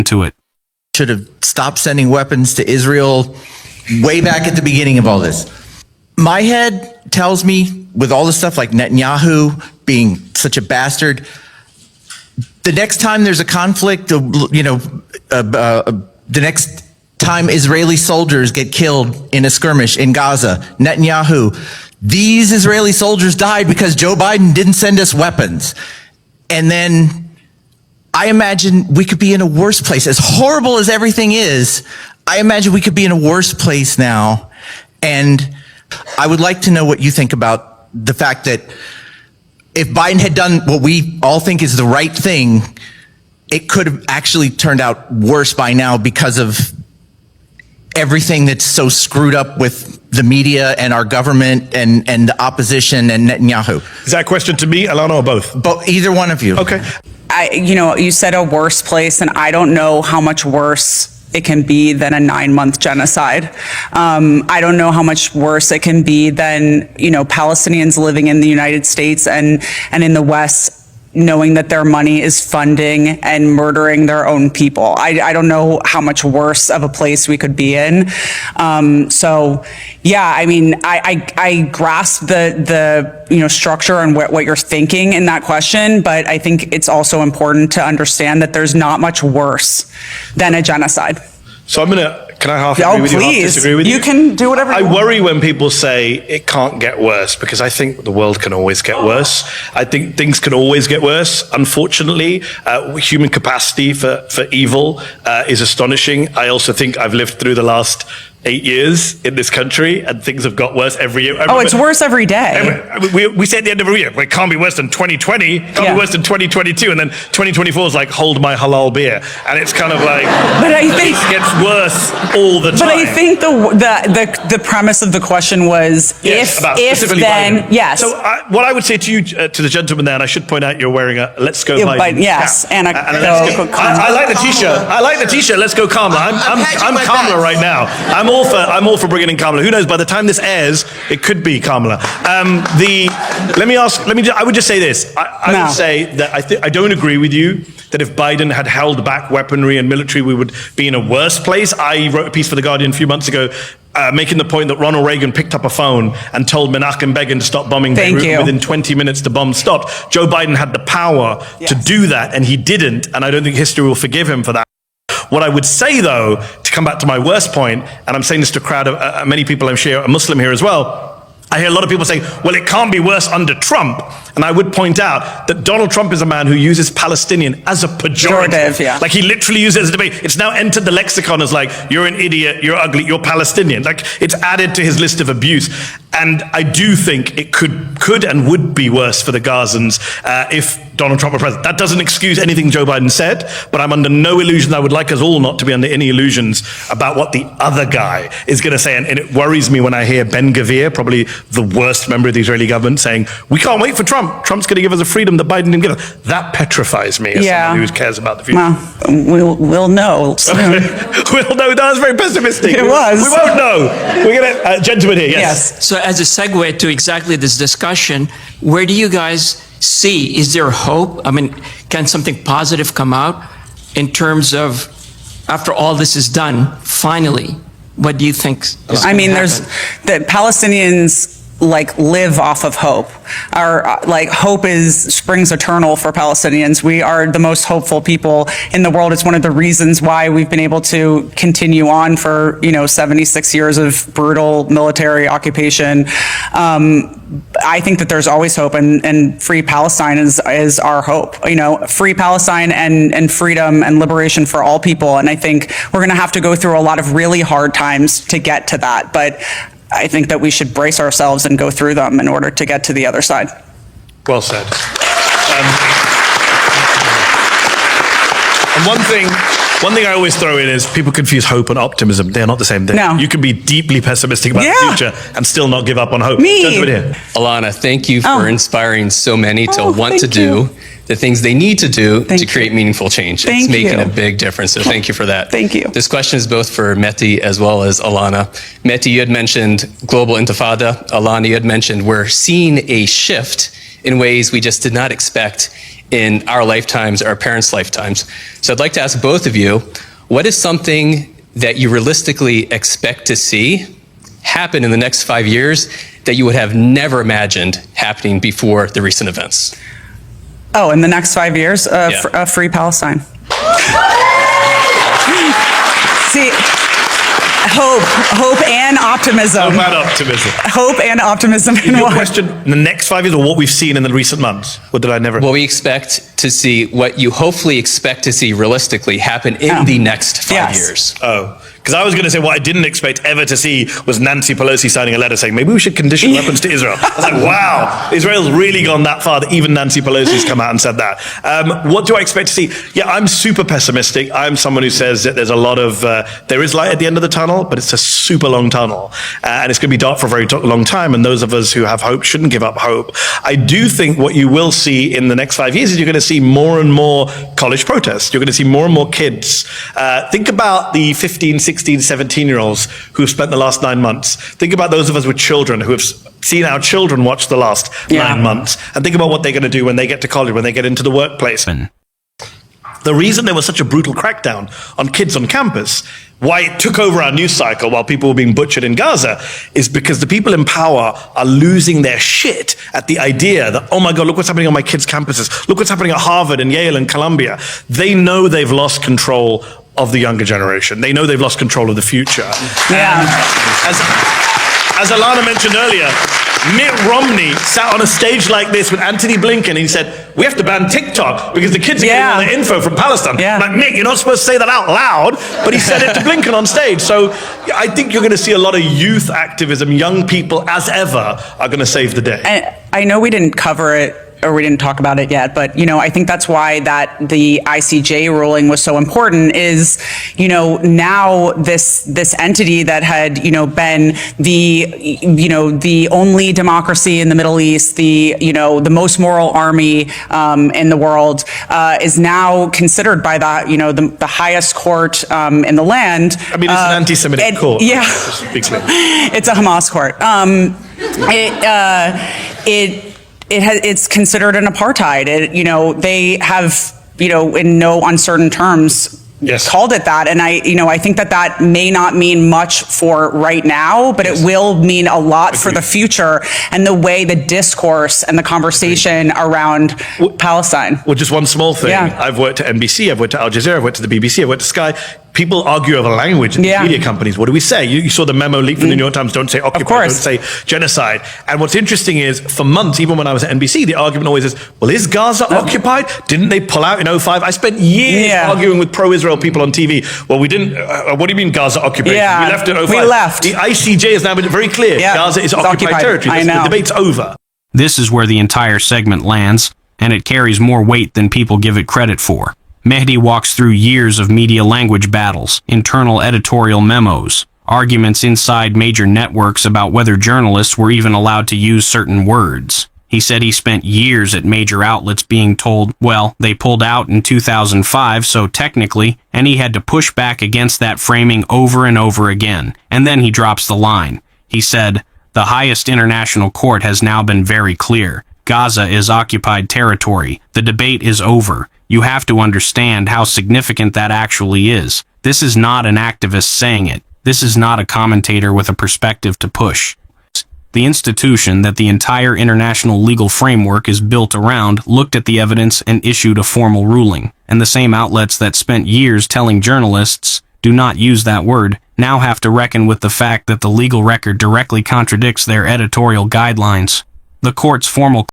to it. Should have stopped sending weapons to Israel way back at the beginning of all this. My head tells me, with all the stuff like Netanyahu being such a bastard, the next time there's a conflict, the next time Israeli soldiers get killed in a skirmish in Gaza, Netanyahu, these Israeli soldiers died because Joe Biden didn't send us weapons. And then I imagine we could be in a worse place. As horrible as everything is, I imagine we could be in a worse place now. And I would like to know what you think about the fact that if Biden had done what we all think is the right thing, it could have actually turned out worse by now because of everything that's so screwed up with the media and our government and the opposition and Netanyahu. Is that a question to me, Alana, or both? Either one of you. Okay. You said a worse place, and I don't know how much worse it can be than a 9-month genocide. I don't know how much worse it can be than, Palestinians living in the United States and in the West, knowing that their money is funding and murdering their own people. I don't know how much worse of a place we could be in. I grasp the structure and what you're thinking in that question, but I think it's also important to understand that there's not much worse than a genocide. So can I half agree with you, half disagree with you? You can do whatever you want. I worry when people say it can't get worse, because I think the world can always get worse. I think things can always get worse. Unfortunately, human capacity for evil is astonishing. I also think I've lived through the last 8 years in this country, and things have got worse every year. It's worse every day. We say at the end of every year, it can't be worse than 2020, can't be worse than 2022, and then 2024 is like, hold my halal beer. And it's kind of like, but I think it gets worse all the time. But I think the premise of the question was, if then, Biden. yes. So what I would say to you, to the gentleman there, and I should point out you're wearing a Let's Go Biden. Yes, and I like the t-shirt. I like the t-shirt. Let's go Kamala. I'm Kamala right now. I'm all for bringing in Kamala. Who knows? By the time this airs, it could be Kamala. I would just say this. I would say that I don't agree with you that if Biden had held back weaponry and military, we would be in a worse place. I wrote a piece for The Guardian a few months ago making the point that Ronald Reagan picked up a phone and told Menachem Begin to stop bombing Beirut. Within 20 minutes, the bomb stopped. Joe Biden had the power to do that, and he didn't, and I don't think history will forgive him for that. What I would say, though, to come back to my worst point, and I'm saying this to a crowd of many people I'm sure are Muslim here as well, I hear a lot of people saying, well, it can't be worse under Trump. And I would point out that Donald Trump is a man who uses Palestinian as a pejorative. Like, he literally uses it as a debate. It's now entered the lexicon as like, you're an idiot, you're ugly, you're Palestinian. Like, it's added to his list of abuse. And I do think it could and would be worse for the Gazans if Donald Trump were president. That doesn't excuse anything Joe Biden said, but I'm under no illusion. I would like us all not to be under any illusions about what the other guy is going to say. And it worries me when I hear Ben Gvir, probably the worst member of the Israeli government, saying, we can't wait for Trump. Trump's going to give us a freedom that Biden didn't give us. That petrifies me as someone who cares about the future. Well, we'll know soon. We'll know. That was very pessimistic. It was. We won't know. We're going to, gentleman here, yes. So as a segue to exactly this discussion, where do you guys see, is there hope? I mean, can something positive come out in terms of, after all this is done, finally, what do you think is going to happen? There's the Palestinians live off of hope. Our hope springs eternal for Palestinians. We are the most hopeful people in the world. It's one of the reasons why we've been able to continue on for 76 years of brutal military occupation. I think that there's always hope, and free Palestine is our hope. Free Palestine and freedom and liberation for all people. And I think we're going to have to go through a lot of really hard times to get to that. But I think that we should brace ourselves and go through them in order to get to the other side. Well said. And one thing I always throw in is people confuse hope and optimism. They're not the same thing. No. You can be deeply pessimistic about the future and still not give up on hope. Alana, thank you for inspiring so many to want to do the things they need to do to create meaningful change. It's making a big difference, so thank you for that. Thank you. This question is both for Mehdi as well as Alana. Mehdi, you had mentioned global intifada. Alana, you had mentioned we're seeing a shift in ways we just did not expect in our lifetimes, our parents' lifetimes. So I'd like to ask both of you, what is something that you realistically expect to see happen in the next 5 years that you would have never imagined happening before the recent events? Oh, in the next 5 years, a free Palestine. See, hope and optimism. About optimism. Hope and optimism. In Your what? question, the next 5 years, or what we've seen in the recent months? What did I never? What we expect to see, what you hopefully expect to see realistically happen in the next 5 years. Oh, because I was going to say what I didn't expect ever to see was Nancy Pelosi signing a letter saying maybe we should condition weapons to Israel. I was like, wow, Israel's really gone that far that even Nancy Pelosi's come out and said that. What do I expect to see? Yeah, I'm super pessimistic. I'm someone who says that there's a lot of, there is light at the end of the tunnel, but it's a super long tunnel. And it's going to be dark for a very long time. And those of us who have hope shouldn't give up hope. I do think what you will see in the next 5 years is you're going to see more and more college protests. You're going to see more and more kids. Think about the 15, 16, 17-year-olds who've spent the last 9 months. Think about those of us with children who have seen our children watch the last 9 months. And think about what they're going to do when they get to college, when they get into the workplace. The reason there was such a brutal crackdown on kids on campus, why it took over our news cycle while people were being butchered in Gaza, is because the people in power are losing their shit at the idea that, oh my God, look what's happening on my kids' campuses. Look what's happening at Harvard and Yale and Columbia. They know they've lost control of the younger generation. They know they've lost control of the future. Yeah. As Alana mentioned earlier, Mitt Romney sat on a stage like this with Antony Blinken and he said, we have to ban TikTok because the kids are getting all their info from Palestine. Yeah. Like, Mitt, you're not supposed to say that out loud, but he said it to Blinken on stage. So I think you're going to see a lot of youth activism. Young people, as ever, are going to save the day. And I know we didn't cover it, or we didn't talk about it yet, but, I think that's why that the ICJ ruling was so important is, now this entity that had, been the only democracy in the Middle East, the most moral army in the world, is now considered by the highest court in the land. I mean, it's an anti-Semitic court. Yeah. It's a Hamas court. It's considered an apartheid. They have, in no uncertain terms, called it that. And I think that may not mean much for right now, but it will mean a lot for the future and the way the discourse and the conversation around Palestine. Well, just one small thing. Yeah. I've worked at NBC, I've worked at Al Jazeera, I've worked at the BBC, I've worked at Sky. People argue over language in these media companies. What do we say? You saw the memo leaked from the New York Times, don't say occupy, don't say genocide. And what's interesting is, for months, even when I was at NBC, the argument always is, well, is Gaza occupied? Didn't they pull out in 2005? I spent years arguing with pro-Israel people on TV. Well, we didn't, what do you mean Gaza occupation? Yeah. We left in 2005. We left. The ICJ has now been very clear. Gaza is occupied territory. The debate's over. This is where the entire segment lands, and it carries more weight than people give it credit for. Mehdi walks through years of media language battles, internal editorial memos, arguments inside major networks about whether journalists were even allowed to use certain words. He said he spent years at major outlets being told, well, they pulled out in 2005, so technically, and he had to push back against that framing over and over again. And then he drops the line. He said, the highest international court has now been very clear. Gaza is occupied territory. The debate is over. You have to understand how significant that actually is. This is not an activist saying it. This is not a commentator with a perspective to push. The institution that the entire international legal framework is built around looked at the evidence and issued a formal ruling. And the same outlets that spent years telling journalists, do not use that word, now have to reckon with the fact that the legal record directly contradicts their editorial guidelines. The court's formal